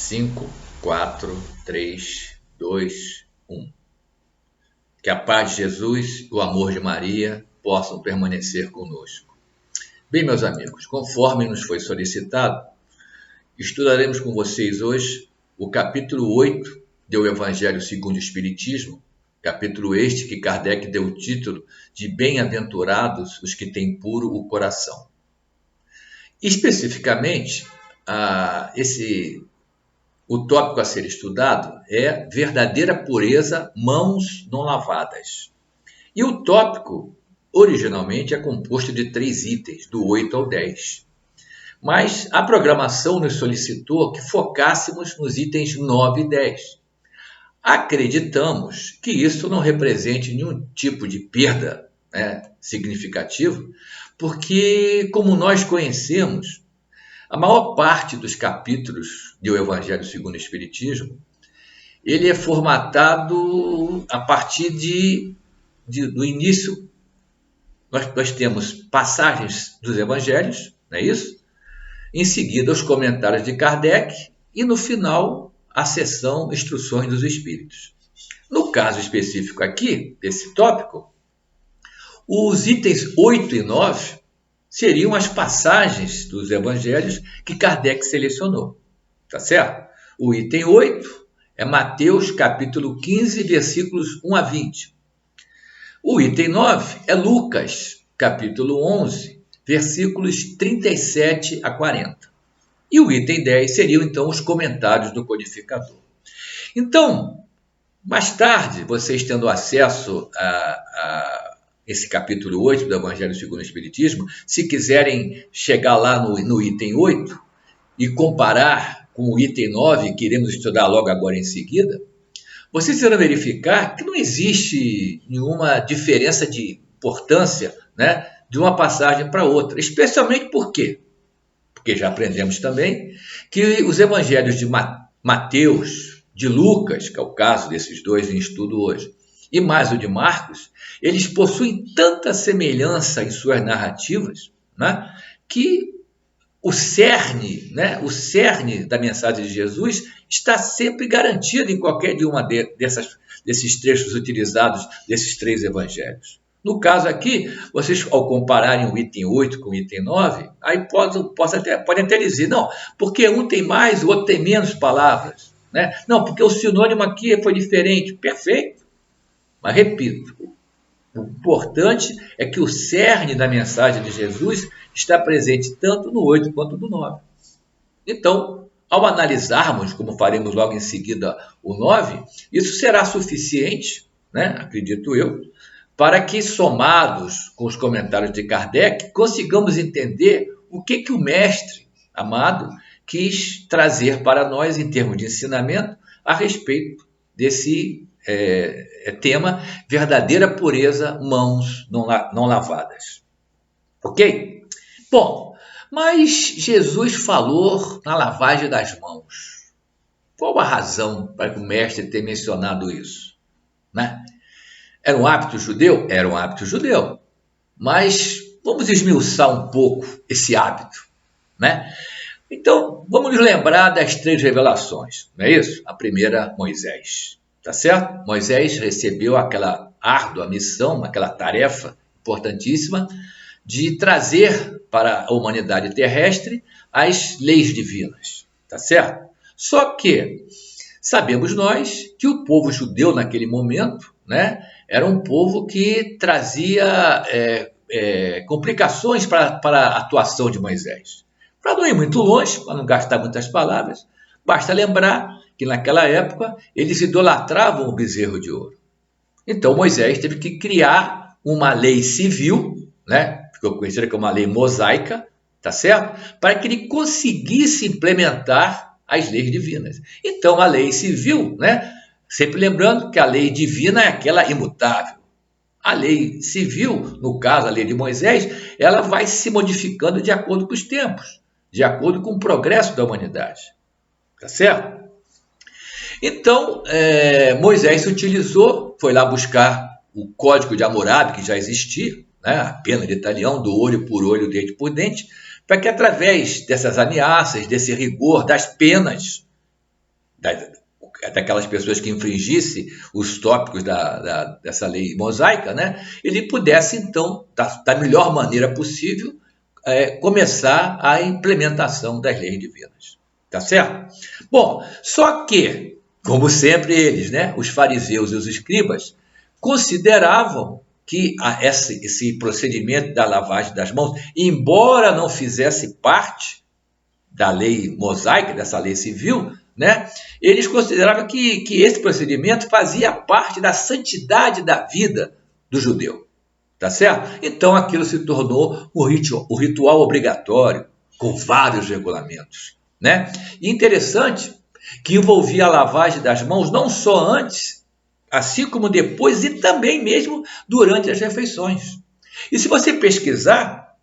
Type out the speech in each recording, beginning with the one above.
5, 4, 3, 2, 1. Que a paz de Jesus e o amor de Maria possam permanecer conosco. Bem, meus amigos, conforme nos foi solicitado, estudaremos com vocês hoje o capítulo 8 do Evangelho segundo o Espiritismo, capítulo este que Kardec deu o título de Bem-aventurados os que têm puro o coração. Especificamente, o tópico a ser estudado é verdadeira pureza, mãos não lavadas. E o tópico, originalmente, é composto de 3 itens, do 8 ao 10. Mas a programação nos solicitou que focássemos nos itens 9 e 10. Acreditamos que isso não represente nenhum tipo de perda significativa, porque, como nós conhecemos, a maior parte dos capítulos do Evangelho segundo o Espiritismo, ele é formatado a partir do início. Nós temos passagens dos Evangelhos, não é isso? Em seguida, os comentários de Kardec e, no final, a seção Instruções dos Espíritos. No caso específico aqui, desse tópico, os itens 8 e 9 seriam as passagens dos evangelhos que Kardec selecionou, tá certo? O item 8 é Mateus capítulo 15, versículos 1 a 20. O item 9 é Lucas capítulo 11, versículos 37 a 40. E o item 10 seriam, então, os comentários do codificador. Então, mais tarde, vocês tendo acesso a esse capítulo 8 do Evangelho segundo o Espiritismo, se quiserem chegar lá no item 8 e comparar com o item 9, que iremos estudar logo agora em seguida, vocês irão verificar que não existe nenhuma diferença de importância, de uma passagem para outra. Especialmente por quê? Porque já aprendemos também que os evangelhos de Mateus, de Lucas, que é o caso desses dois em estudo hoje, e mais o de Marcos, eles possuem tanta semelhança em suas narrativas, que o cerne da mensagem de Jesus está sempre garantido em qualquer de uma desses trechos utilizados desses 3 evangelhos. No caso aqui, vocês, ao compararem o item 8 com o item 9, aí podem até dizer, não, porque um tem mais, o outro tem menos palavras. Não, porque o sinônimo aqui foi diferente. Perfeito. Mas, repito, o importante é que o cerne da mensagem de Jesus está presente tanto no 8 quanto no 9. Então, ao analisarmos, como faremos logo em seguida o 9, isso será suficiente, acredito eu, para que, somados com os comentários de Kardec, consigamos entender o que o mestre amado quis trazer para nós em termos de ensinamento a respeito desse tema, verdadeira pureza, mãos não lavadas. Ok? Bom, mas Jesus falou na lavagem das mãos. Qual a razão para que o mestre ter mencionado isso? Era um hábito judeu? Era um hábito judeu. Mas vamos esmiuçar um pouco esse hábito. Então, vamos nos lembrar das 3 revelações, não é isso? A primeira, Moisés. Tá certo? Moisés recebeu aquela árdua missão, aquela tarefa importantíssima de trazer para a humanidade terrestre as leis divinas, tá certo? Só que sabemos nós que o povo judeu naquele momento, era um povo que trazia complicações para a atuação de Moisés. Para não ir muito longe, para não gastar muitas palavras, basta lembrar que naquela época eles idolatravam o bezerro de ouro. Então Moisés teve que criar uma lei civil, ficou conhecida como uma lei mosaica, tá certo? Para que ele conseguisse implementar as leis divinas. Então a lei civil, sempre lembrando que a lei divina é aquela imutável. A lei civil, no caso a lei de Moisés, ela vai se modificando de acordo com os tempos, de acordo com o progresso da humanidade. Tá certo? Então, Moisés se utilizou, foi lá buscar o Código de Hammurabi, que já existia, a pena de talião, do olho por olho, dente por dente, para que através dessas ameaças, desse rigor, das penas, daquelas pessoas que infringissem os tópicos dessa lei mosaica, né, ele pudesse, então, da melhor maneira possível, começar a implementação das leis divinas. Tá certo? Bom, só que, como sempre eles, né, os fariseus e os escribas, consideravam que esse procedimento da lavagem das mãos, embora não fizesse parte da lei mosaica, dessa lei civil, né, eles consideravam que esse procedimento fazia parte da santidade da vida do judeu. Tá certo? Então aquilo se tornou o ritual obrigatório, com vários regulamentos. Né? E interessante que envolvia a lavagem das mãos não só antes, assim como depois e também mesmo durante as refeições. E se você pesquisar,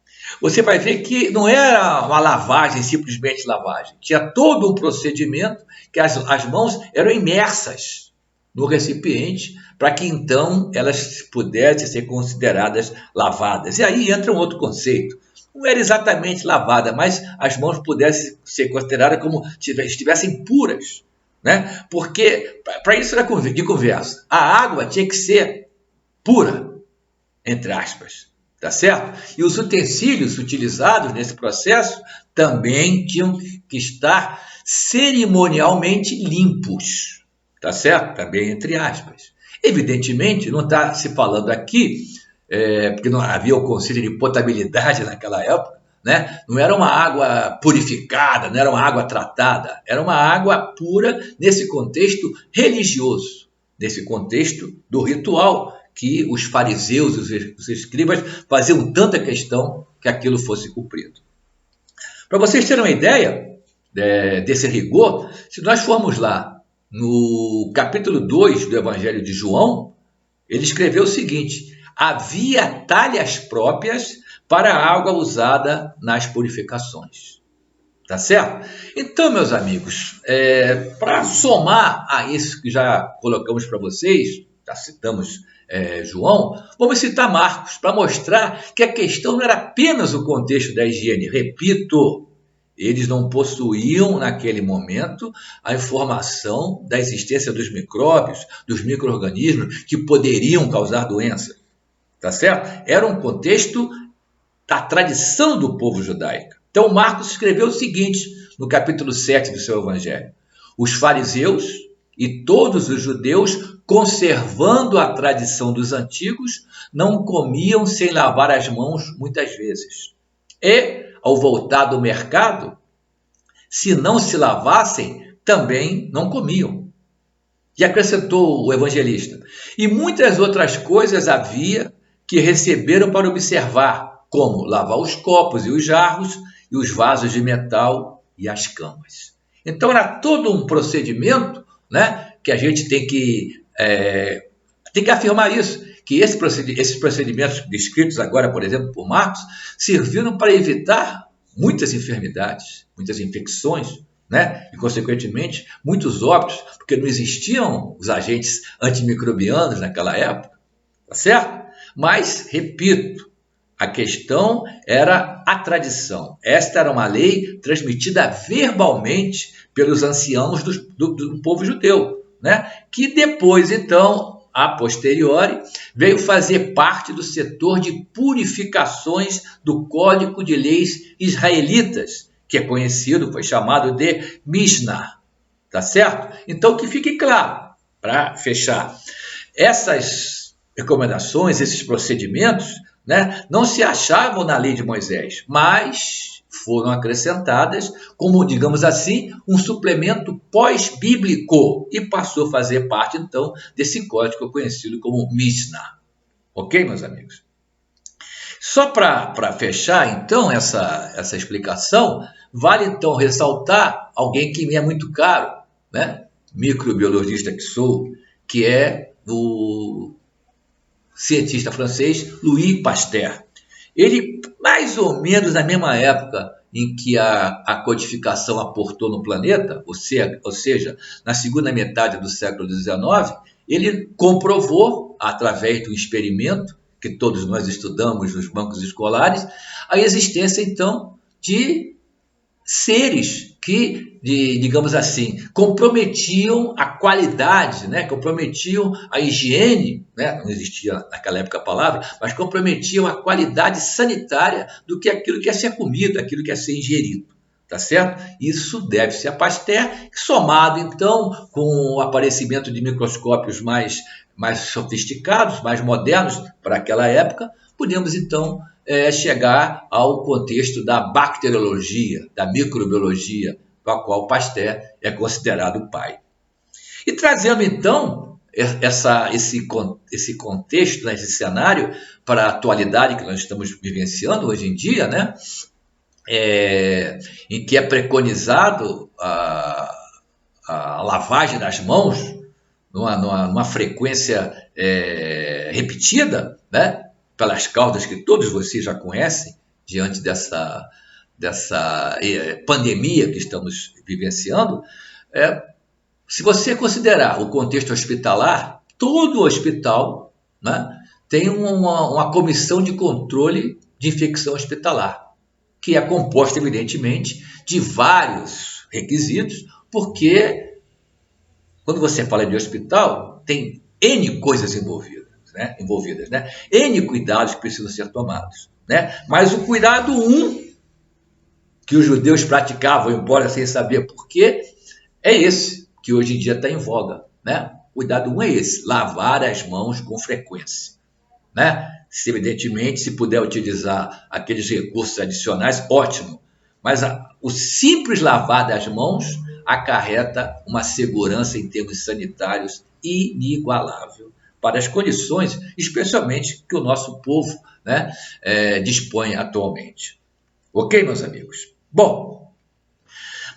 você vai ver que não era uma lavagem, simplesmente lavagem. Tinha todo um procedimento que as mãos eram imersas no recipiente para que então elas pudessem ser consideradas lavadas. E aí entra um outro conceito. Não era exatamente lavada, mas as mãos pudessem ser consideradas como estivessem puras. Né? Porque, para isso era de conversa, a água tinha que ser pura, entre aspas. Tá certo? E os utensílios utilizados nesse processo também tinham que estar cerimonialmente limpos. Tá certo? Também entre aspas. Evidentemente, não está se falando aqui, porque não havia o conceito de potabilidade naquela época, né? Não era uma água purificada, não era uma água tratada, era uma água pura nesse contexto religioso, nesse contexto do ritual, que os fariseus e os escribas faziam tanta questão que aquilo fosse cumprido. Para vocês terem uma ideia desse rigor, se nós formos lá no capítulo 2 do Evangelho de João, ele escreveu o seguinte: havia talhas próprias para a água usada nas purificações. Tá certo? Então, meus amigos, para somar a isso que já colocamos para vocês, já citamos João, vamos citar Marcos, para mostrar que a questão não era apenas o contexto da higiene. Repito, eles não possuíam, naquele momento, a informação da existência dos micróbios, dos micro-organismos que poderiam causar doença. Tá certo? Era um contexto da tradição do povo judaico. Então, Marcos escreveu o seguinte, no capítulo 7 do seu Evangelho: os fariseus e todos os judeus, conservando a tradição dos antigos, não comiam sem lavar as mãos muitas vezes. E, ao voltar do mercado, se não se lavassem, também não comiam. E acrescentou o evangelista: e muitas outras coisas havia que receberam para observar, como lavar os copos e os jarros, e os vasos de metal e as camas. Então era todo um procedimento, né, que a gente tem que afirmar isso, que esses procedimentos descritos agora, por exemplo, por Marcos, serviram para evitar muitas enfermidades, muitas infecções, né? E, consequentemente, muitos óbitos, porque não existiam os agentes antimicrobianos naquela época, tá certo? Mas, repito, a questão era a tradição. Esta era uma lei transmitida verbalmente pelos anciãos do povo judeu, né? Que depois, então, a posteriori, veio fazer parte do setor de purificações do Código de Leis Israelitas, que é conhecido, foi chamado de Mishnah. Tá certo? Então, que fique claro, para fechar, essas recomendações, esses procedimentos, né, não se achavam na lei de Moisés, mas foram acrescentadas como, digamos assim, um suplemento pós-bíblico e passou a fazer parte, então, desse código conhecido como Mishnah. Ok, meus amigos? Só para fechar, então, essa explicação, vale, então, ressaltar alguém que me é muito caro, né? Microbiologista que sou, que é o cientista francês Louis Pasteur. Ele, mais ou menos na mesma época em que a codificação aportou no planeta, ou seja, na segunda metade do século XIX, ele comprovou, através de um experimento que todos nós estudamos nos bancos escolares, a existência, então, de seres que digamos assim, comprometiam a qualidade, né? Comprometiam a higiene, né? Não existia naquela época a palavra, mas comprometiam a qualidade sanitária do que aquilo que ia ser comido, aquilo que ia ser ingerido. Tá certo? Isso deve-se a Pasteur, somado então com o aparecimento de microscópios mais sofisticados, mais modernos para aquela época, podemos então chegar ao contexto da bacteriologia, da microbiologia, a qual Pasteur é considerado o pai. E trazendo então esse contexto, né, esse cenário para a atualidade que nós estamos vivenciando hoje em dia, né, em que é preconizado a lavagem das mãos numa frequência repetida, né, pelas causas que todos vocês já conhecem, diante dessa pandemia que estamos vivenciando. Se você considerar o contexto hospitalar, todo hospital, né, tem uma comissão de controle de infecção hospitalar, que é composta, evidentemente, de vários requisitos, porque quando você fala de hospital, tem N coisas envolvidas, né? N cuidados que precisam ser tomados, né? Mas o cuidado que os judeus praticavam, embora sem saber por quê, é esse que hoje em dia está em voga, né? O cuidado é esse, lavar as mãos com frequência, né? Evidentemente, se puder utilizar aqueles recursos adicionais, ótimo. Mas o simples lavar das mãos acarreta uma segurança em termos sanitários inigualável para as condições, especialmente que o nosso povo, né, dispõe atualmente. Ok, meus amigos? Bom,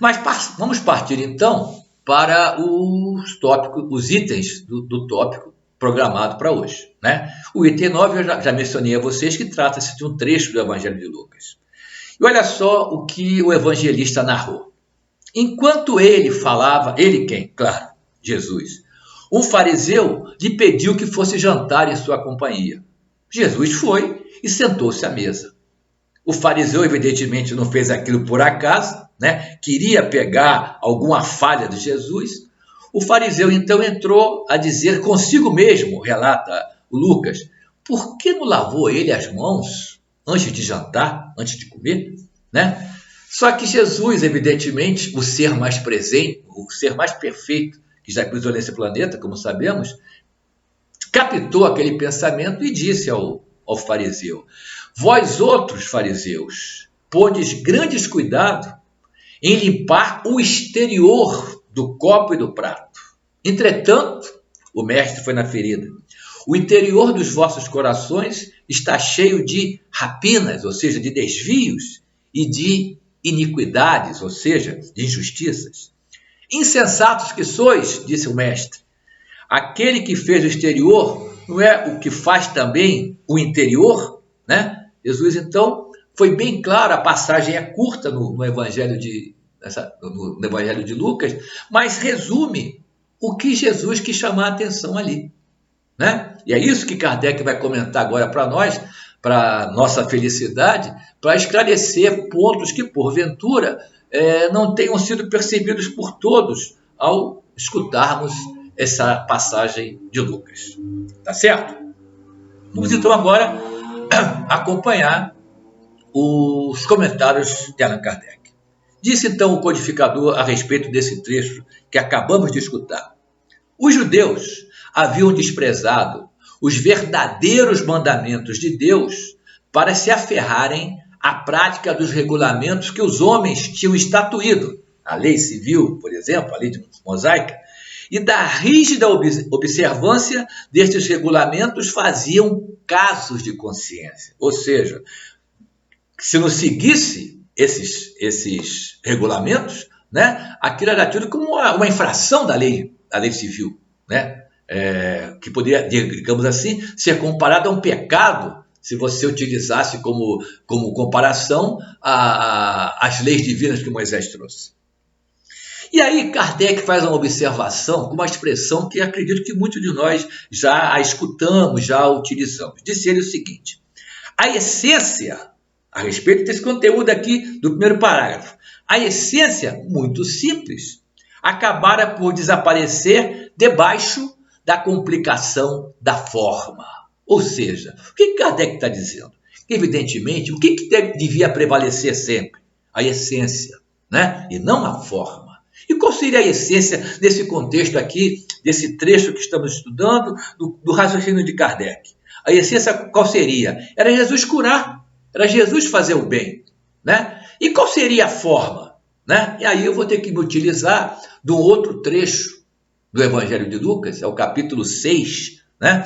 mas vamos partir então para os itens do tópico programado para hoje, né? O item 9 eu já mencionei a vocês que trata-se de um trecho do Evangelho de Lucas. E olha só o que o evangelista narrou. Enquanto ele falava, ele quem? Claro, Jesus. Um fariseu lhe pediu que fosse jantar em sua companhia. Jesus foi e sentou-se à mesa. O fariseu, evidentemente, não fez aquilo por acaso, né? Queria pegar alguma falha de Jesus. O fariseu, então, entrou a dizer consigo mesmo, relata o Lucas, por que não lavou ele as mãos antes de jantar, antes de comer, né? Só que Jesus, evidentemente, o ser mais presente, o ser mais perfeito que já cruzou nesse planeta, como sabemos, captou aquele pensamento e disse ao fariseu, vós outros fariseus, pondes grandes cuidado em limpar o exterior do copo e do prato. Entretanto, o mestre foi na ferida. O interior dos vossos corações está cheio de rapinas, ou seja, de desvios, e de iniquidades, ou seja, de injustiças. Insensatos que sois, disse o mestre. Aquele que fez o exterior não é o que faz também o interior, né? Jesus, então, foi bem claro, a passagem é curta no Evangelho no Evangelho de Lucas, mas resume o que Jesus quis chamar a atenção ali, né? E é isso que Kardec vai comentar agora para nós, para nossa felicidade, para esclarecer pontos que, porventura, não tenham sido percebidos por todos ao escutarmos essa passagem de Lucas. Tá certo? Vamos então agora acompanhar os comentários de Allan Kardec. Disse então o codificador a respeito desse trecho que acabamos de escutar. Os judeus haviam desprezado os verdadeiros mandamentos de Deus para se aferrarem à prática dos regulamentos que os homens tinham estatuído, a lei civil, por exemplo, a lei mosaica, e da rígida observância destes regulamentos faziam casos de consciência. Ou seja, se não seguisse esses regulamentos, né, aquilo era tido como uma infração da lei civil, né? Que poderia, digamos assim, ser comparado a um pecado se você utilizasse como comparação as leis divinas que Moisés trouxe. E aí Kardec faz uma observação com uma expressão que acredito que muitos de nós já a escutamos, já a utilizamos. Disse ele o seguinte, a a respeito desse conteúdo aqui do primeiro parágrafo. A essência, muito simples, acabara por desaparecer debaixo da complicação da forma. Ou seja, o que Kardec está dizendo? Evidentemente, o que devia prevalecer sempre? A essência, né? E não a forma. E qual seria a essência desse contexto aqui, desse trecho que estamos estudando, do raciocínio de Kardec? A essência qual seria? Era Jesus curar, era Jesus fazer o bem, né? E qual seria a forma? Né? E aí eu vou ter que me utilizar de um outro trecho do Evangelho de Lucas, é o capítulo 6, né?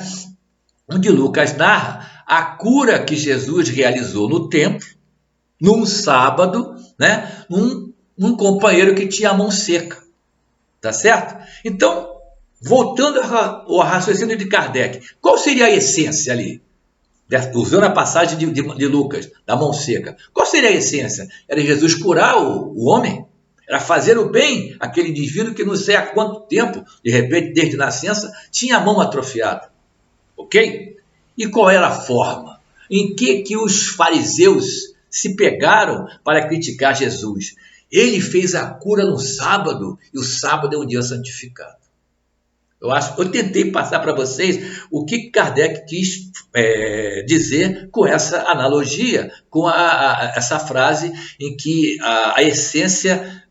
Onde Lucas narra a cura que Jesus realizou no templo, num sábado, né? Num companheiro que tinha a mão seca, tá certo? Então, voltando ao raciocínio de Kardec, qual seria a essência ali? Usando a passagem de Lucas, da mão seca. Qual seria a essência? Era Jesus curar o homem? Era fazer o bem àquele indivíduo que não sei há quanto tempo, de repente, desde nascença, tinha a mão atrofiada. Ok? E qual era a forma? Em que os fariseus se pegaram para criticar Jesus? Ele fez a cura no sábado, e o sábado é um dia santificado. Eu tentei passar para vocês o que Kardec quis dizer com essa analogia, com essa frase em que a essência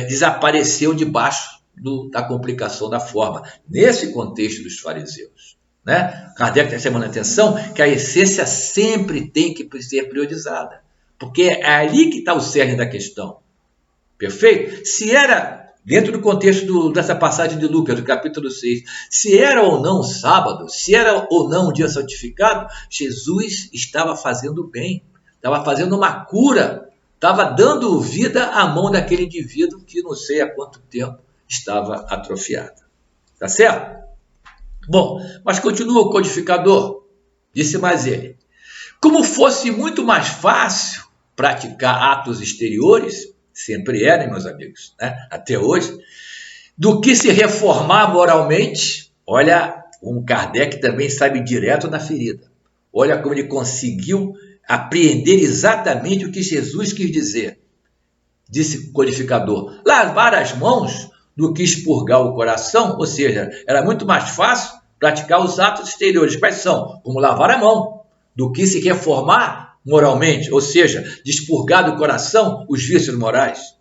desapareceu debaixo da complicação da forma, nesse contexto dos fariseus. Né? Kardec está chamando a atenção que a essência sempre tem que ser priorizada, porque é ali que está o cerne da questão. Perfeito? Se era, dentro do contexto dessa passagem de Lucas, do capítulo 6, se era ou não sábado, se era ou não um dia santificado, Jesus estava fazendo bem, estava fazendo uma cura, estava dando vida à mão daquele indivíduo que não sei há quanto tempo estava atrofiado. Tá certo? Bom, mas continua o codificador, disse mais ele. Como fosse muito mais fácil praticar atos exteriores, sempre era, meus amigos, né? Até hoje, do que se reformar moralmente. Olha, um Kardec também sabe direto na ferida. Olha como ele conseguiu apreender exatamente o que Jesus quis dizer. Disse o codificador, lavar as mãos do que expurgar o coração, ou seja, era muito mais fácil praticar os atos exteriores. Quais são? Como lavar a mão, do que se reformar moralmente, ou seja, expurgar do coração os vícios morais.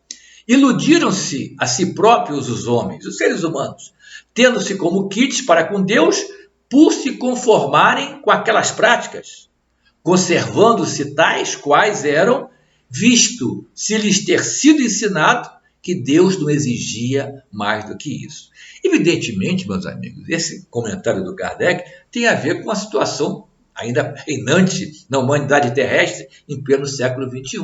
Iludiram-se a si próprios os homens, os seres humanos, tendo-se como quites para com Deus por se conformarem com aquelas práticas, conservando-se tais quais eram, visto se lhes ter sido ensinado que Deus não exigia mais do que isso. Evidentemente, meus amigos, esse comentário do Kardec tem a ver com a situação ainda reinante na humanidade terrestre em pleno século XXI,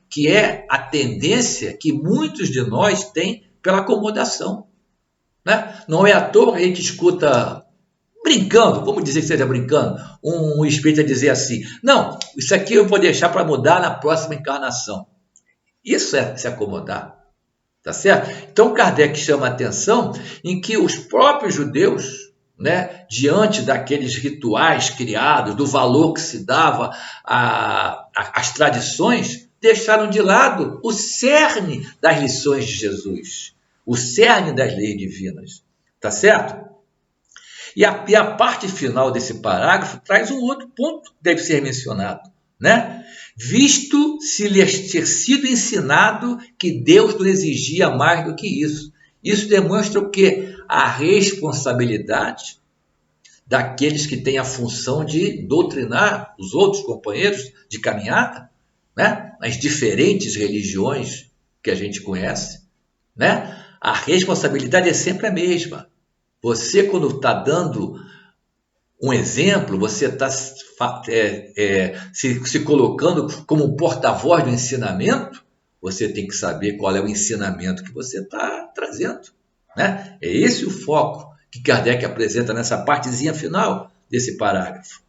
que é a tendência que muitos de nós têm pela acomodação. Né? Não é à toa que a gente escuta, brincando, vamos dizer que seja brincando, um espírita dizer assim, não, isso aqui eu vou deixar para mudar na próxima encarnação. Isso é se acomodar. Tá certo? Então Kardec chama a atenção em que os próprios judeus, né, diante daqueles rituais criados, do valor que se dava às tradições, deixaram de lado o cerne das lições de Jesus, o cerne das leis divinas. Tá certo? E a parte final desse parágrafo traz um outro ponto que deve ser mencionado, né? Visto se lhes ter sido ensinado que Deus não exigia mais do que isso. Isso demonstra o quê? A responsabilidade daqueles que têm a função de doutrinar os outros companheiros de caminhada, né? Nas diferentes religiões que a gente conhece, né? A responsabilidade é sempre a mesma. Você, quando está dando um exemplo, você está se colocando como um porta-voz do ensinamento, você tem que saber qual é o ensinamento que você está trazendo. Né? É esse o foco que Kardec apresenta nessa partezinha final desse parágrafo.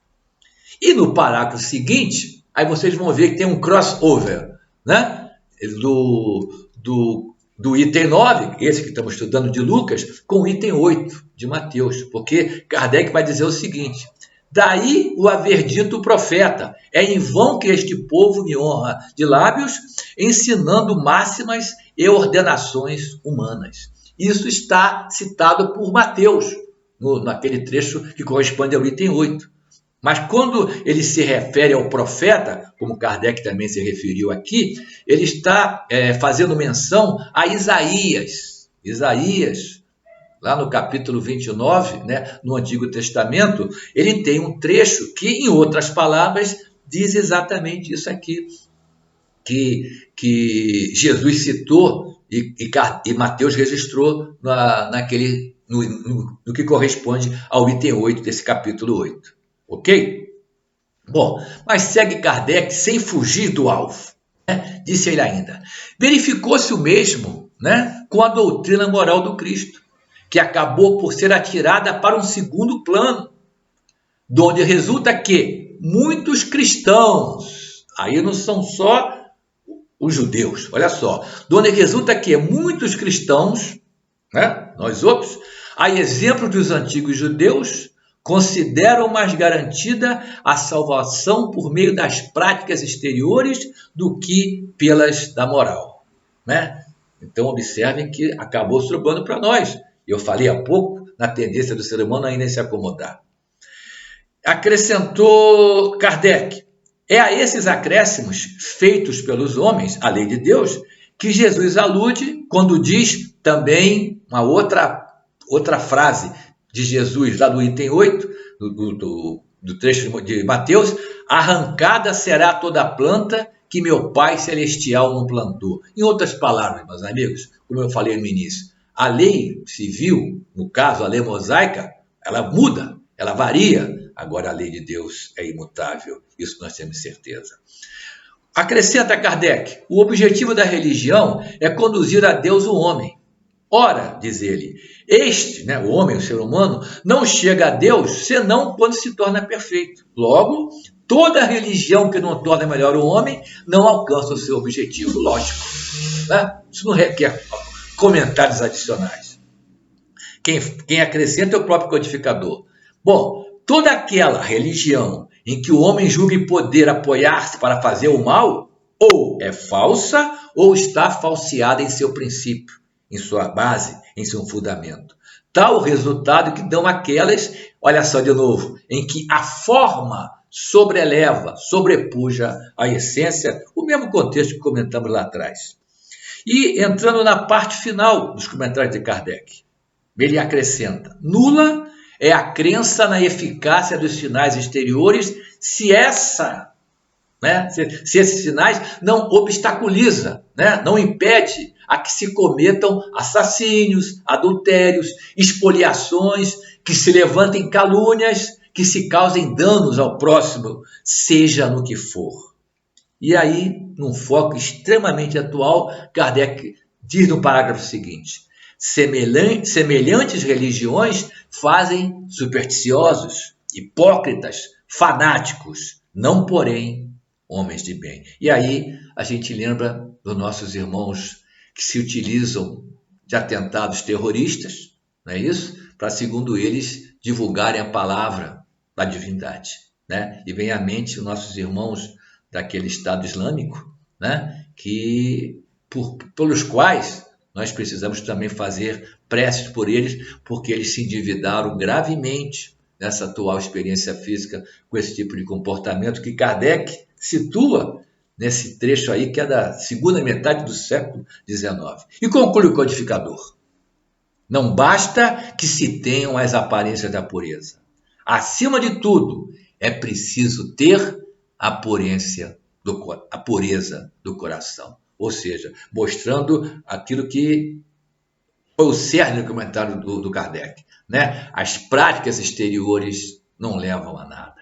E no parágrafo seguinte, aí vocês vão ver que tem um crossover, né? do item 9, esse que estamos estudando de Lucas, com o item 8 de Mateus, porque Kardec vai dizer o seguinte, Daí o haver dito o profeta: é em vão que este povo me honra de lábios, ensinando máximas e ordenações humanas. Isso está citado por Mateus, naquele trecho que corresponde ao item 8. Mas quando ele se refere ao profeta, como Kardec também se referiu aqui, ele está fazendo menção a Isaías. Isaías, lá no capítulo 29, né, no Antigo Testamento, ele tem um trecho que, em outras palavras, diz exatamente isso aqui, que Jesus citou e Mateus registrou no que corresponde ao item 8 desse capítulo 8. Ok? Bom, mas segue Kardec sem fugir do alvo. Né? Disse ele ainda: verificou-se o mesmo, né, com a doutrina moral do Cristo, que acabou por ser atirada para um segundo plano, donde resulta que muitos cristãos, aí não são só os judeus, olha só, donde resulta que muitos cristãos, né, nós outros, a exemplo dos antigos judeus, consideram mais garantida a salvação por meio das práticas exteriores do que pelas da moral, né? Então observem que acabou sobrando para nós. Eu falei há pouco na tendência do ser humano ainda em se acomodar. Acrescentou Kardec: é a esses acréscimos feitos pelos homens, a lei de Deus, que Jesus alude quando diz também uma outra frase de Jesus, lá do item 8, do trecho de Mateus: arrancada será toda a planta que meu Pai Celestial não plantou. Em outras palavras, meus amigos, como eu falei no início, a lei civil, no caso a lei mosaica, ela muda, ela varia. Agora a lei de Deus é imutável, isso nós temos certeza. Acrescenta Kardec: o objetivo da religião é conduzir a Deus o homem. Ora, diz ele, este, né, o homem, o ser humano, não chega a Deus senão quando se torna perfeito. Logo, toda religião que não torna melhor o homem não alcança o seu objetivo, lógico. Né? Isso não requer comentários adicionais. Quem acrescenta é o próprio codificador. Bom, toda aquela religião em que o homem julgue poder apoiar-se para fazer o mal, ou é falsa ou está falseada em seu princípio, em sua base, em seu fundamento. Tal o resultado que dão aquelas, olha só de novo, em que a forma sobreleva, sobrepuja a essência, o mesmo contexto que comentamos lá atrás. E entrando na parte final dos comentários de Kardec, ele acrescenta: nula é a crença na eficácia dos sinais exteriores se esses sinais não obstaculiza, né, não impede a que se cometam assassínios, adultérios, espoliações, que se levantem calúnias, que se causem danos ao próximo, seja no que for. E aí, num foco extremamente atual, Kardec diz no parágrafo seguinte: semelhantes religiões fazem supersticiosos, hipócritas, fanáticos, não porém homens de bem. E aí a gente lembra dos nossos irmãos que se utilizam de atentados terroristas, não é isso? Para, segundo eles, divulgarem a palavra da divindade, né? E vem à mente os nossos irmãos daquele Estado Islâmico, né? Pelos quais nós precisamos também fazer preces por eles, porque eles se endividaram gravemente nessa atual experiência física com esse tipo de comportamento que Kardec situa nesse trecho aí, que é da segunda metade do século XIX. E conclui o codificador: não basta que se tenham as aparências da pureza. Acima de tudo, é preciso ter a pureza do coração. Ou seja, mostrando aquilo que foi o cerne do comentário do Kardec, né? As práticas exteriores não levam a nada.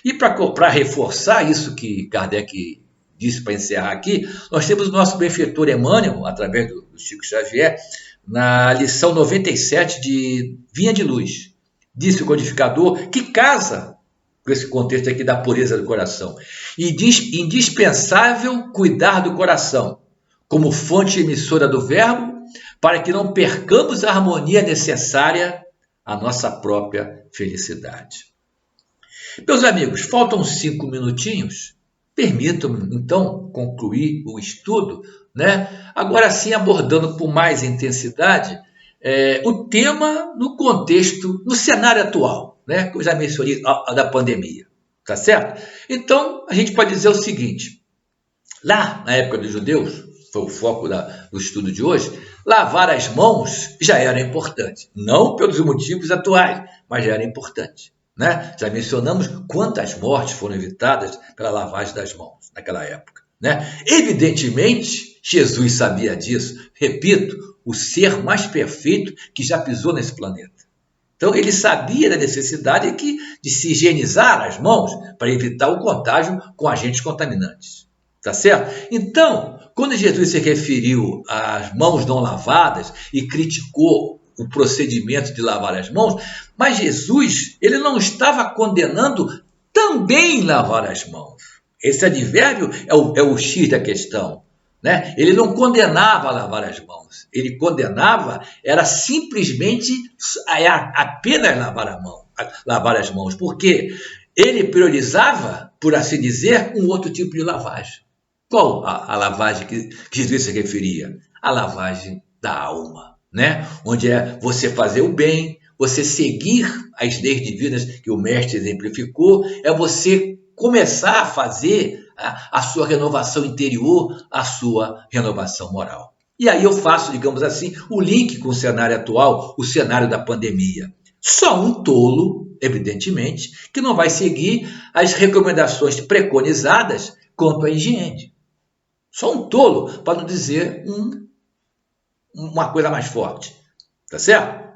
E para reforçar isso que Kardec disse, para encerrar aqui, nós temos o nosso benfeitor Emmanuel, através do Chico Xavier, na lição 97 de Vinha de Luz. Disse o codificador que casa com esse contexto aqui da pureza do coração. E diz: indispensável cuidar do coração, como fonte emissora do verbo, para que não percamos a harmonia necessária à nossa própria felicidade. Meus amigos, faltam 5 minutinhos. Permitam-me, então, concluir o estudo, né? Agora sim, abordando com mais intensidade o tema no contexto, no cenário atual, né? Que eu já mencionei, da pandemia, tá certo? Então, a gente pode dizer o seguinte: lá na época dos judeus, foi o foco do estudo de hoje, lavar as mãos já era importante. Não pelos motivos atuais, mas já era importante. Né? Já mencionamos quantas mortes foram evitadas pela lavagem das mãos naquela época. Né? Evidentemente, Jesus sabia disso. Repito, o ser mais perfeito que já pisou nesse planeta. Então, ele sabia da necessidade de se higienizar as mãos para evitar o contágio com agentes contaminantes. Tá certo? Então, quando Jesus se referiu às mãos não lavadas e criticou o procedimento de lavar as mãos, mas Jesus, ele não estava condenando também lavar as mãos. Esse advérbio é o X da questão. Né? Ele não condenava lavar as mãos. Ele condenava, era simplesmente apenas lavar as mãos. Porque ele priorizava, por assim dizer, um outro tipo de lavagem. Qual a lavagem que Jesus se referia? A lavagem da alma, né? Onde é você fazer o bem, você seguir as leis divinas que o mestre exemplificou, é você começar a fazer a sua renovação interior, a sua renovação moral. E aí eu faço, digamos assim, o link com o cenário atual, o cenário da pandemia. Só um tolo, evidentemente, que não vai seguir as recomendações preconizadas quanto à higiene. Só um tolo, para não dizer uma coisa mais forte. Tá certo?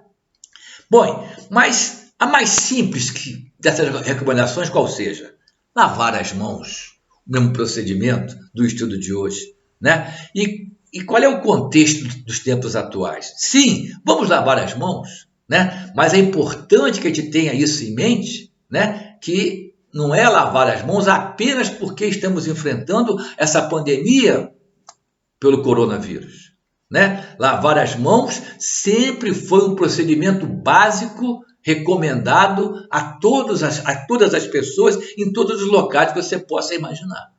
Bom, mas a mais simples dessas recomendações, qual seja? Lavar as mãos, o mesmo procedimento do estudo de hoje. Né? E qual é o contexto dos tempos atuais? Sim, vamos lavar as mãos, né? Mas é importante que a gente tenha isso em mente, né? Que não é lavar as mãos apenas porque estamos enfrentando essa pandemia pelo coronavírus. Né? Lavar as mãos sempre foi um procedimento básico recomendado a todas as pessoas em todos os locais que você possa imaginar.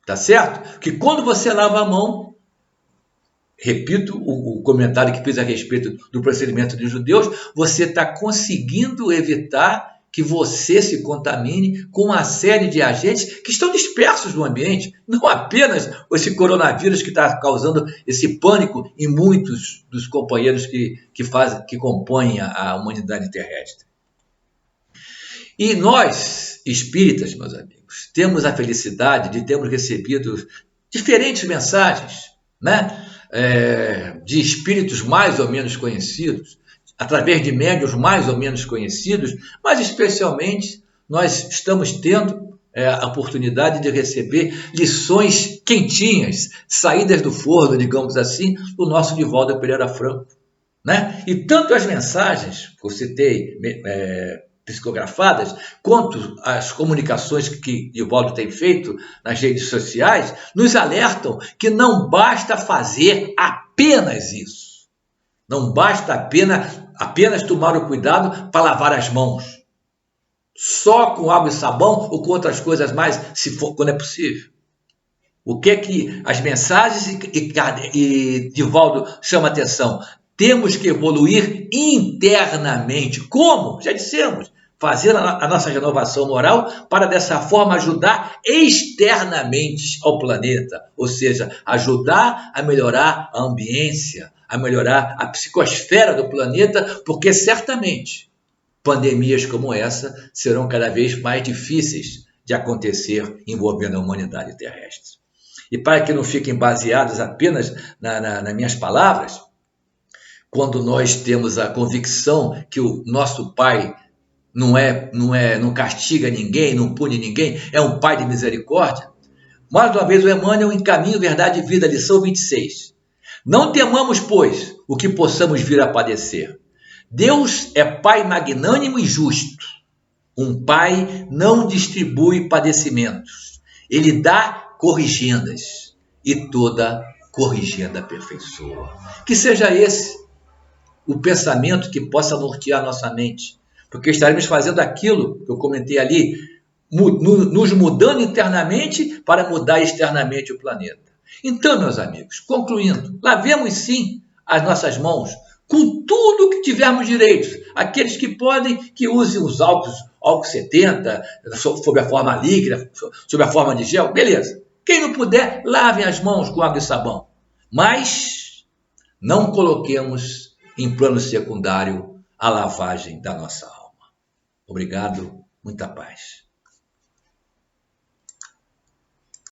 Tá certo? Que quando você lava a mão, repito o comentário que fiz a respeito do procedimento dos judeus, você está conseguindo evitar que você se contamine com uma série de agentes que estão dispersos no ambiente, não apenas esse coronavírus que está causando esse pânico em muitos dos companheiros que compõem a humanidade terrestre. E nós, espíritas, meus amigos, temos a felicidade de termos recebido diferentes mensagens, né? De espíritos mais ou menos conhecidos, através de médiuns mais ou menos conhecidos, mas especialmente nós estamos tendo a oportunidade de receber lições quentinhas, saídas do forno, digamos assim, do nosso Divaldo Pereira Franco. Né? E tanto as mensagens que eu citei, psicografadas, quanto as comunicações que Divaldo tem feito nas redes sociais, nos alertam que não basta fazer apenas isso. Não basta apenas tomar o cuidado para lavar as mãos. Só com água e sabão ou com outras coisas mais, quando é possível. O que é que as mensagens e Divaldo chama atenção? Temos que evoluir internamente. Como? Já dissemos. Fazer a nossa renovação moral para, dessa forma, ajudar externamente ao planeta. Ou seja, ajudar a melhorar a ambiência, a melhorar a psicosfera do planeta, porque certamente pandemias como essa serão cada vez mais difíceis de acontecer envolvendo a humanidade terrestre. E para que não fiquem baseados apenas nas minhas palavras, quando nós temos a convicção que o nosso Pai não castiga ninguém, não pune ninguém, é um Pai de misericórdia, mais uma vez o Emmanuel em Caminho, Verdade e Vida, lição 26. Não temamos, pois, o que possamos vir a padecer. Deus é Pai magnânimo e justo. Um Pai não distribui padecimentos. Ele dá corrigendas e toda corrigenda aperfeiçoa. Que seja esse o pensamento que possa nortear nossa mente, porque estaremos fazendo aquilo que eu comentei ali, nos mudando internamente para mudar externamente o planeta. Então, meus amigos, concluindo, lavemos sim as nossas mãos com tudo que tivermos direitos. Aqueles que podem, que usem os álcool 70, sob a forma líquida, sob a forma de gel, beleza. Quem não puder, lavem as mãos com água e sabão. Mas não coloquemos em plano secundário a lavagem da nossa alma. Obrigado, muita paz.